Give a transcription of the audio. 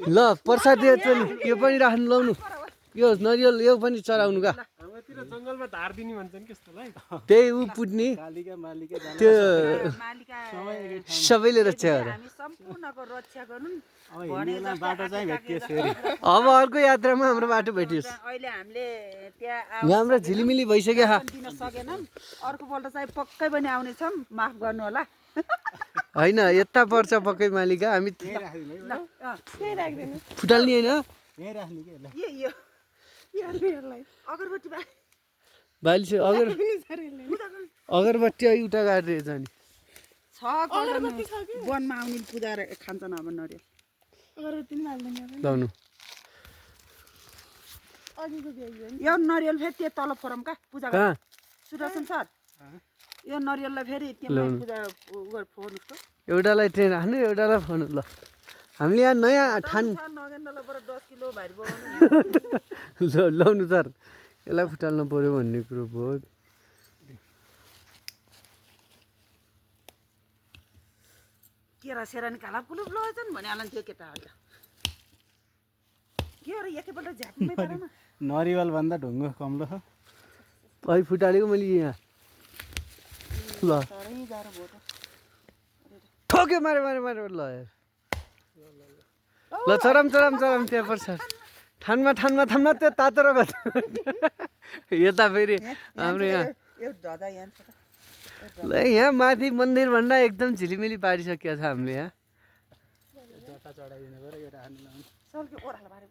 ल प्रसाद यो पनि राख्नु लाउनु यो नरिवल यो पनि चढाउनु का हाम्रोतिर जङ्गलमा धार दिने भन्छन् के जस्तोलाई त्यही ऊ पुट्ने त्यो सबैले रक्षा गर हामी सम्पूर्णको रक्षा गर्नु बाटो चाहिँ भेटियोस् फेरि अब अर्को यात्रामा हाम्रो बाटो भेटियोस् अहिले हामीले त्यहाँ हाम्रो झिलिमिली भइसक्यो दिन सकेनौँ अर्को पल्ट चाहिँ पक्कै पनि आउनेछौँ माफ गर्नु होला होइन यता पर्छ पक्कै मालिका हामी फुटाल्ने होइन अगरबत्ती बाली अगरबत्ती उता गाडेर जाने छ वनमा आउने पूजा खान्छन् अब नरिवल लाउनु यो नरिवल फेरि त्यो तल फोरम का पूजा कहाँ सुदर्शन सर यो नरिवललाई फेरि त्यहाँ पूजा फोर्नुहोस् त एउटालाई ट्रेन राख्नु एउटालाई फोन ल हामीले यहाँ नयाँ ठान नगेन्द्रलाई बरु 10 किलो भारी बोलाउनु लाउनु सर यसलाई फुटाल्नु पर्यो भन्ने कुरो भयो केरा सेरा निकाला पुलुप लगेछन् भने हाल्न त्यो केटा अहिले के हो र एकैपल्ट झ्याप्मै परेन नरिवल भन्दा ढुङ्गो कम्लो हो अहिले फुटालेको मैले यहाँ ल साह्रै गाह्रो भयो त ठोक्यो मारे ल यार ल चरम त्यहाँ पर्छ ठानमा त्यो तातो र यता फेरि हाम्रो यहाँ यो ढदा यहाँ छ ल यहाँ माथि मन्दिर भन्दा एकदम झिलिमिली पारिसकेको छ हामीले यहाँ जता चढाइदिनु पर्यो यो राख्नु सल्के ओरालो बारे